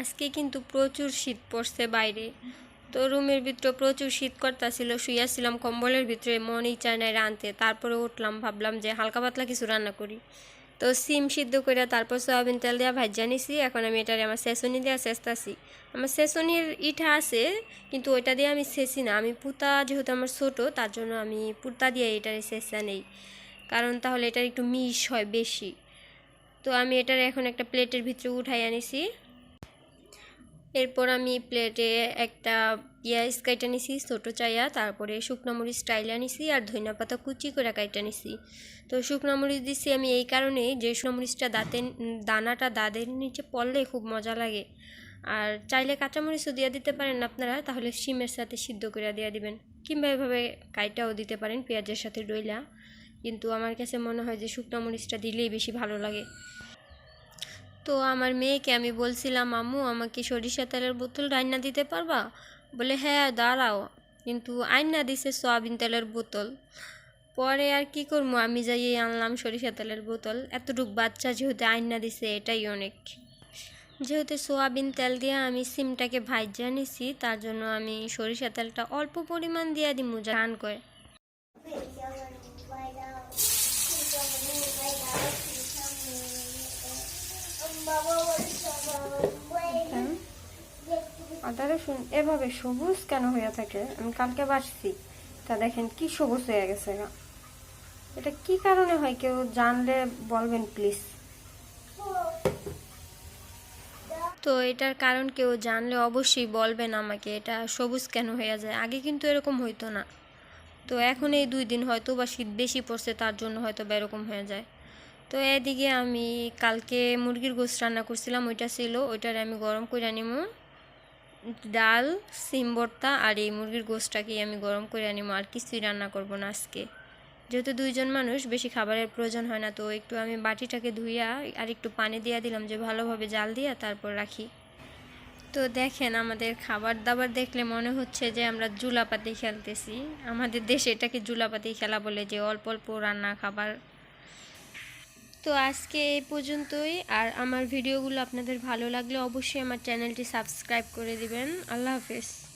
আজকে কিন্তু প্রচুর শীত পড়ছে বাইরে। তো রুমের ভিতরে প্রচুর শীত করতেছিল, শুয়েছিলাম কম্বলের ভিতরে, মনই চায় না রাঁধতে। তারপরে উঠলাম, ভাবলাম যে হালকা পাতলা কিছু রান্না করি। তো সিম সিদ্ধ করে তারপর সয়াবিন তেল দেওয়া ভাজা নিছি। এখন আমি এটারে আমার ছেঁচনি দেওয়া চেষ্টাছি। আমার ছেঁচনির ইটা আছে, কিন্তু ওইটা দিয়ে আমি ছেঁচি না। আমি পুতা যেহেতু আমার ছোটো, তার জন্য আমি পুতা দিয়ে এটারে ছেঁচা নেই, কারণ তাহলে এটার একটু মিশ হয় বেশি। তো আমি এটার এখন একটা প্লেটের ভিতরে উঠাই আনিছি। এরপর আমি প্লেটে একটা পেঁয়াজ কাইটা নিছি ছোটো চাইয়া, তারপরে শুকনো মরিচ টাইলা নিছি আর ধনিয়া পাতা কুচি করে কাইটা নিছি। তো শুকনো মরিচ দিছি আমি এই কারণে যে শুকনো মরিচটা দানাটা দাঁতের নিচে পড়লে খুব মজা লাগে। আর চাইলে কাঁচামরিচও দিয়ে দিতে পারেন আপনারা, তাহলে শিমের সাথে সিদ্ধ করে দিয়ে দিবেন, কিংবা এভাবে কাইটাও দিতে পারেন পেঁয়াজের সাথে ডইলা। কিন্তু আমার কাছে মনে হয় যে শুকনো মরিচটা দিলেই বেশি ভালো লাগে। তো আমার মেয়েকে আমি বলছিলাম, আম্মু আমাকে সরিষা তেলের বোতল রান্না দিতে পারবা? বলে হ্যাঁ দাঁড়াও। কিন্তু আইনা দিছে সয়াবিন তেলের বোতল। পরে আর কি করবো, আমি যাই আনলাম সরিষা তেলের বোতল। এতটুক বাচ্চা যেহেতু আইনা দিছে এটাই অনেক। যেহেতু সোয়াবিন তেল দিয়ে আমি সিমটাকে ভাইজা নিছি, তার জন্য আমি সরিষা তেলটা অল্প পরিমাণ দিয়ে দিমু রান করে। আদা রসুন এভাবে সবুজ কেন হয়ে থাকে? আমি কালকে বাসছি, তা দেখেন কি সবুজ হয়ে গেছে। এটা কি কারণে হয়, কেউ জানলে বলবেন প্লিজ। তো এটার কারণ কেউ জানলে অবশ্যই বলবেন আমাকে, এটা সবুজ কেন হয়ে যায়। আগে কিন্তু এরকম হইতো না। তো এখন এই 2 দিন হয়তো বা শীত বেশি পড়ছে, তার জন্য হয়তো বা এরকম হয়ে যায়। তো এদিকে আমি কালকে মুরগির গোশত রান্না করছিলাম, ওইটা ছিল, ওইটার আমি গরম করে নিমু। ডাল, সিম ভর্তা আর এই মুরগির গোশতটাকেই আমি গরম করে নিমু, আর কিছুই রান্না করব না আজকে। যেহেতু 2 জন মানুষ, বেশি খাবারের প্রয়োজন হয় না। তো একটু আমি বাটিটাকে ধুইয়া আর একটু পানি দিয়ে দিলাম, যে ভালোভাবে জাল দিয়া তারপর রাখি। তো দেখেন আমাদের খাবার দাবার দেখলে মনে হচ্ছে যে আমরা জুলাপাতি খেলতেছি। আমাদের দেশে এটাকে জুলাপাতি খেলা বলে, যে অল্প অল্প রান্না খাবার। তো আজকে এই পর্যন্তই। আর আমার ভিডিওগুলো আপনাদের ভালো লাগলে অবশ্যই আমার চ্যানেলটি সাবস্ক্রাইব করে দিবেন। আল্লাহ হাফেজ।